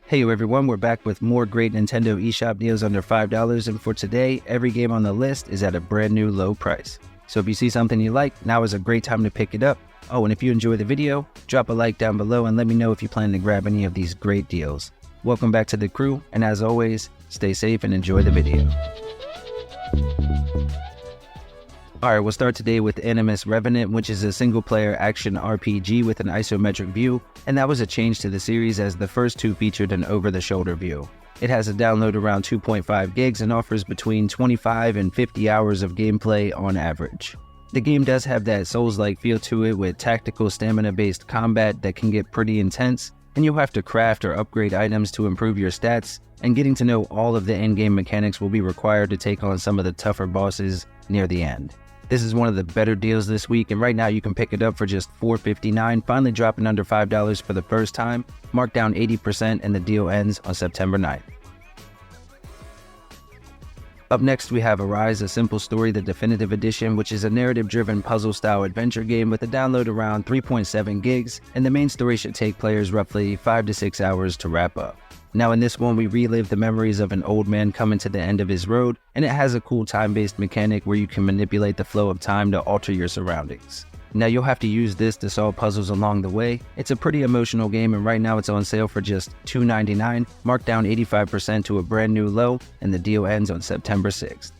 Hey everyone, we're back with more great Nintendo eShop deals under $5, and for today, every game on the list is at a brand new low price. So if you see something you like, now is a great time to pick it up. Oh, and if you enjoy the video, drop a like down below and let me know if you plan to grab any of these great deals. Welcome back to the crew, and as always, stay safe and enjoy the video. Alright, we'll start today with ANIMUS Revenant, which is a single-player action RPG with an isometric view, and that was a change to the series as the first two featured an over-the-shoulder view. It has a download around 2.5 gigs and offers between 25 and 50 hours of gameplay on average. The game does have that Souls-like feel to it with tactical stamina-based combat that can get pretty intense, and you'll have to craft or upgrade items to improve your stats, and getting to know all of the endgame mechanics will be required to take on some of the tougher bosses near the end. This is one of the better deals this week, and right now you can pick it up for just $4.59, finally dropping under $5 for the first time, marked down 80%, and the deal ends on September 9th. Up next we have Arise, A Simple Story, the Definitive Edition, which is a narrative-driven puzzle-style adventure game with a download around 3.7 gigs, and the main story should take players roughly 5 to 6 hours to wrap up. Now in this one we relive the memories of an old man coming to the end of his road, and it has a cool time-based mechanic where you can manipulate the flow of time to alter your surroundings. Now you'll have to use this to solve puzzles along the way. It's a pretty emotional game, and right now it's on sale for just $2.99, marked down 85% to a brand new low, and the deal ends on September 6th.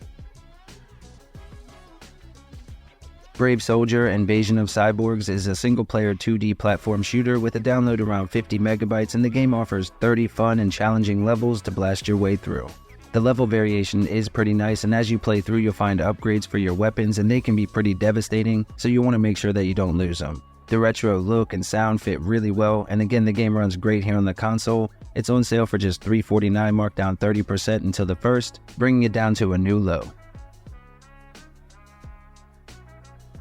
Brave Soldier: Invasion of Cyborgs is a single-player 2D platform shooter with a download around 50 megabytes, and the game offers 30 fun and challenging levels to blast your way through. The level variation is pretty nice, and as you play through you'll find upgrades for your weapons, and they can be pretty devastating, so you want to make sure that you don't lose them. The retro look and sound fit really well, and again the game runs great here on the console. It's on sale for just $3.49, marked down 30% until the 1st, bringing it down to a new low.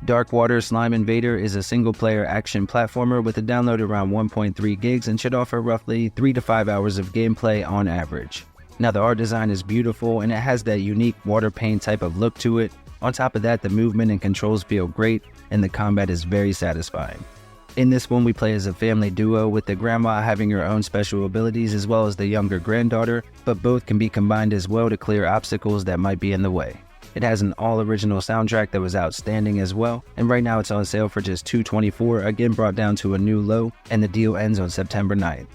Dark Water Slime Invader is a single-player action platformer with a download around 1.3 gigs and should offer roughly 3 to 5 hours of gameplay on average. Now the art design is beautiful, and it has that unique water paint type of look to it. On top of that, the movement and controls feel great, and the combat is very satisfying. In this one we play as a family duo, with the grandma having her own special abilities as well as the younger granddaughter, but both can be combined as well to clear obstacles that might be in the way. It has an all-original soundtrack that was outstanding as well, and right now it's on sale for just $2.24, again brought down to a new low, and the deal ends on September 9th.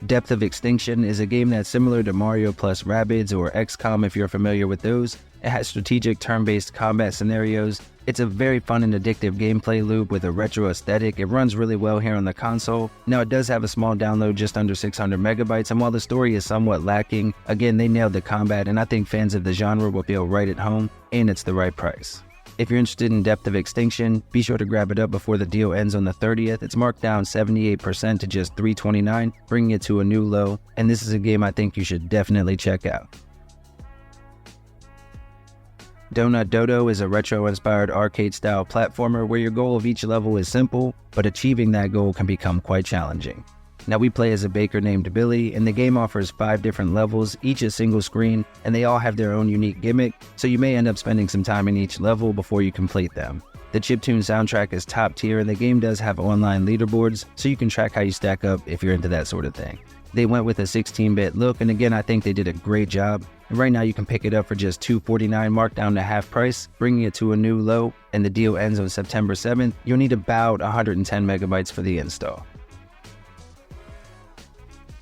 Depth of Extinction is a game that's similar to Mario plus Rabbids or XCOM if you're familiar with those. It has strategic turn-based combat scenarios. It's a very fun and addictive gameplay loop with a retro aesthetic. It runs really well here on the console. Now it does have a small download just under 600 megabytes, and while the story is somewhat lacking, again they nailed the combat, and I think fans of the genre will feel right at home, and it's the right price. If you're interested in Depth of Extinction, be sure to grab it up before the deal ends on the 30th. It's marked down 78% to just $3.29, bringing it to a new low, and this is a game I think you should definitely check out. Donut Dodo is a retro-inspired arcade-style platformer where your goal of each level is simple, but achieving that goal can become quite challenging. Now we play as a baker named Billy, and the game offers 5 different levels, each a single screen, and they all have their own unique gimmick, so you may end up spending some time in each level before you complete them. The chiptune soundtrack is top tier, and the game does have online leaderboards, so you can track how you stack up if you're into that sort of thing. They went with a 16-bit look, and again I think they did a great job. And right now you can pick it up for just $2.49, marked down to half price, bringing it to a new low, and the deal ends on September 7th. You'll need about 110 megabytes for the install.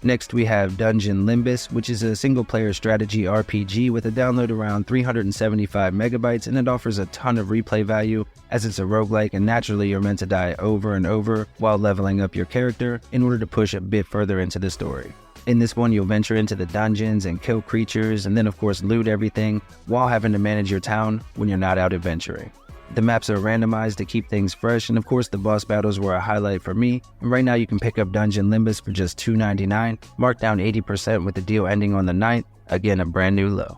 Next we have Dungeon Limbus, which is a single-player strategy RPG with a download around 375 megabytes, and it offers a ton of replay value as it's a roguelike, and naturally you're meant to die over and over while leveling up your character in order to push a bit further into the story. In this one you'll venture into the dungeons and kill creatures, and then of course loot everything while having to manage your town when you're not out adventuring. The maps are randomized to keep things fresh, and of course the boss battles were a highlight for me, and right now you can pick up Dungeon Limbus for just $2.99, marked down 80% with the deal ending on the 9th, again a brand new low.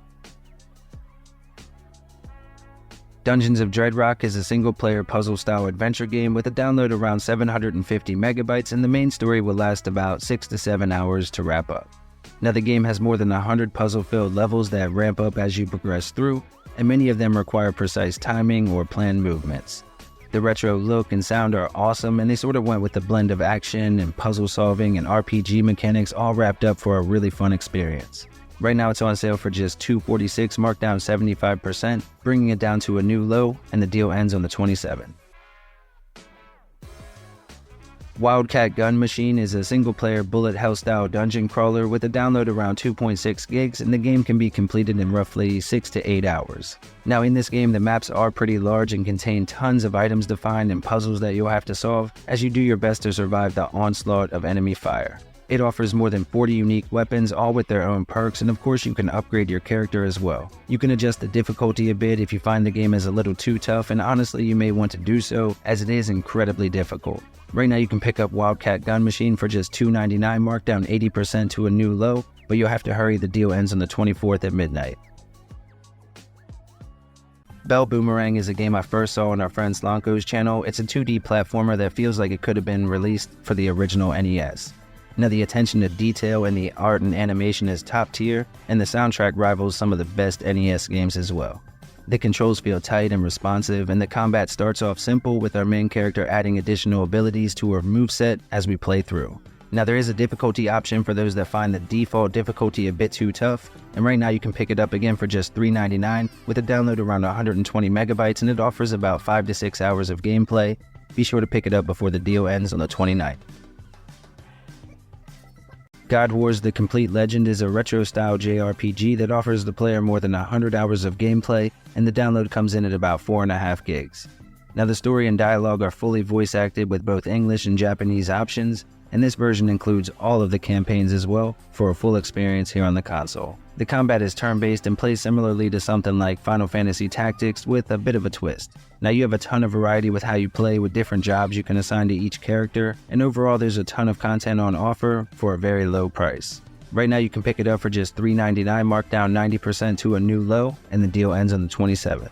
Dungeons of Dreadrock is a single-player puzzle-style adventure game with a download around 750 megabytes, and the main story will last about 6 to 7 hours to wrap up. Now the game has more than 100 puzzle-filled levels that ramp up as you progress through, and many of them require precise timing or planned movements. The retro look and sound are awesome, and they sort of went with the blend of action and puzzle solving and RPG mechanics all wrapped up for a really fun experience. Right now it's on sale for just $246, marked down 75%, bringing it down to a new low, and the deal ends on the 27th. Wildcat Gun Machine is a single-player bullet hell style dungeon crawler with a download around 2.6 gigs, and the game can be completed in roughly 6 to 8 hours. Now in this game, the maps are pretty large and contain tons of items to find and puzzles that you'll have to solve as you do your best to survive the onslaught of enemy fire. It offers more than 40 unique weapons, all with their own perks, and of course you can upgrade your character as well. You can adjust the difficulty a bit if you find the game is a little too tough, and honestly you may want to do so as it is incredibly difficult. Right now you can pick up Wildcat Gun Machine for just $2.99, marked down 80% to a new low, but you'll have to hurry, the deal ends on the 24th at midnight. Belle Boomerang is a game I first saw on our friend Slanko's channel. It's a 2D platformer that feels like it could have been released for the original NES. Now the attention to detail and the art and animation is top tier, and the soundtrack rivals some of the best NES games as well. The controls feel tight and responsive, and the combat starts off simple with our main character adding additional abilities to her moveset as we play through. Now there is a difficulty option for those that find the default difficulty a bit too tough, and right now you can pick it up again for just $3.99 with a download around 120 megabytes, and it offers about 5 to 6 hours of gameplay. Be sure to pick it up before the deal ends on the 29th. God Wars: The Complete Legend is a retro-style JRPG that offers the player more than 100 hours of gameplay, and the download comes in at about 4.5 gigs. Now the story and dialogue are fully voice acted with both English and Japanese options, and this version includes all of the campaigns as well for a full experience here on the console. The combat is turn-based and plays similarly to something like Final Fantasy Tactics with a bit of a twist. Now you have a ton of variety with how you play, with different jobs you can assign to each character, and overall there's a ton of content on offer for a very low price. Right now you can pick it up for just $3.99, marked down 90% to a new low, and the deal ends on the 27th.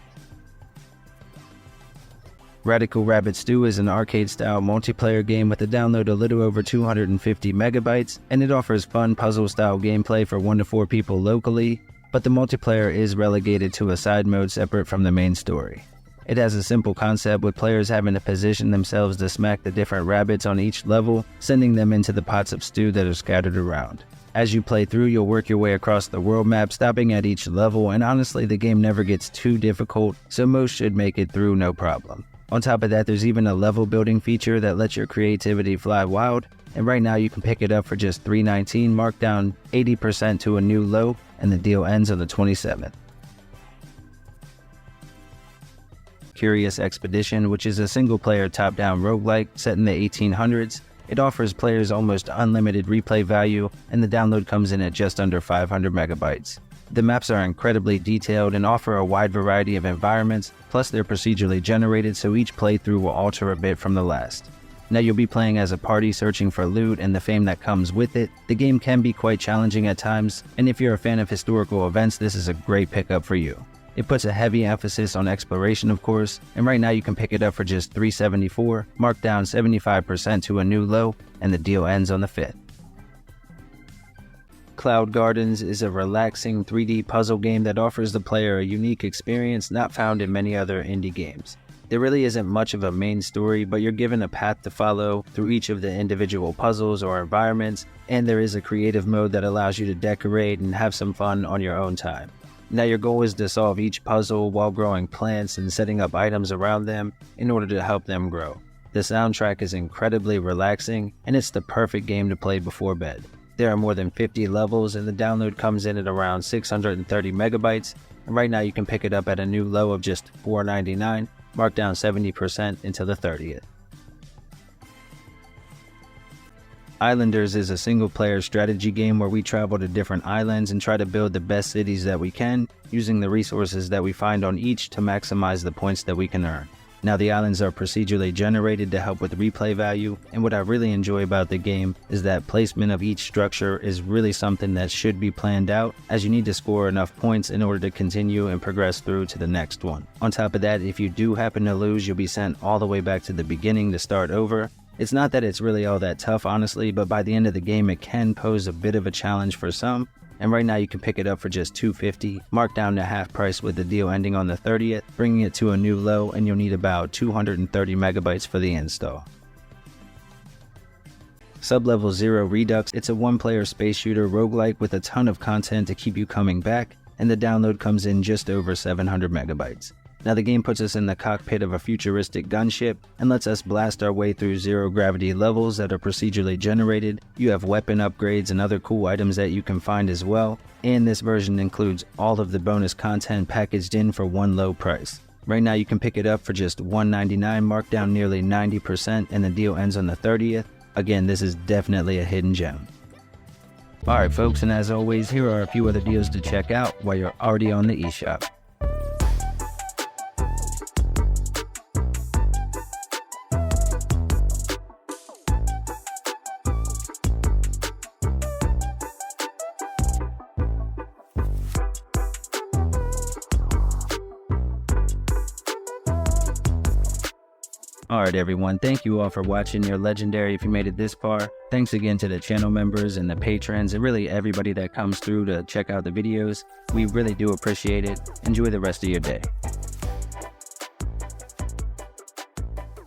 Radical Rabbit Stew is an arcade-style multiplayer game with a download a little over 250 megabytes, and it offers fun puzzle-style gameplay for 1 to 4 people locally, but the multiplayer is relegated to a side mode separate from the main story. It has a simple concept with players having to position themselves to smack the different rabbits on each level, sending them into the pots of stew that are scattered around. As you play through, you'll work your way across the world map, stopping at each level, and honestly the game never gets too difficult, so most should make it through no problem. On top of that, there's even a level building feature that lets your creativity fly wild, and right now you can pick it up for just $3.19, marked down 80% to a new low, and the deal ends on the 27th. Curious Expedition, which is a single-player top-down roguelike set in the 1800s. It offers players almost unlimited replay value, and the download comes in at just under 500 megabytes. The maps are incredibly detailed and offer a wide variety of environments, plus they're procedurally generated, so each playthrough will alter a bit from the last. Now you'll be playing as a party searching for loot and the fame that comes with it. The game can be quite challenging at times, and if you're a fan of historical events, this is a great pickup for you. It puts a heavy emphasis on exploration, of course, and right now you can pick it up for just $3.74, marked down 75% to a new low, and the deal ends on the 5th. Cloud Gardens is a relaxing 3D puzzle game that offers the player a unique experience not found in many other indie games. There really isn't much of a main story, but you're given a path to follow through each of the individual puzzles or environments, and there is a creative mode that allows you to decorate and have some fun on your own time. Now your goal is to solve each puzzle while growing plants and setting up items around them in order to help them grow. The soundtrack is incredibly relaxing, and it's the perfect game to play before bed. There are more than 50 levels, and the download comes in at around 630 megabytes, and right now you can pick it up at a new low of just $4.99, marked down 70% until the 30th. Islanders is a single-player strategy game where we travel to different islands and try to build the best cities that we can, using the resources that we find on each to maximize the points that we can earn. Now the islands are procedurally generated to help with replay value, and what I really enjoy about the game is that placement of each structure is really something that should be planned out, as you need to score enough points in order to continue and progress through to the next one. On top of that, if you do happen to lose, you'll be sent all the way back to the beginning to start over. It's not that it's really all that tough, honestly, but by the end of the game it can pose a bit of a challenge for some, and right now you can pick it up for just $250, marked down to half price with the deal ending on the 30th, bringing it to a new low, and you'll need about 230 megabytes for the install. Sublevel 0 Redux, it's a one-player space shooter roguelike with a ton of content to keep you coming back, and the download comes in just over 700 megabytes. Now the game puts us in the cockpit of a futuristic gunship and lets us blast our way through zero-gravity levels that are procedurally generated. You have weapon upgrades and other cool items that you can find as well, and this version includes all of the bonus content packaged in for one low price. Right now you can pick it up for just $199, marked down nearly 90%, and the deal ends on the 30th. Again, this is definitely a hidden gem. Alright folks, and as always, here are a few other deals to check out while you're already on the eShop. Alright everyone, thank you all for watching. You're legendary if you made it this far. Thanks again to the channel members and the patrons and really everybody that comes through to check out the videos. We really do appreciate it. Enjoy the rest of your day.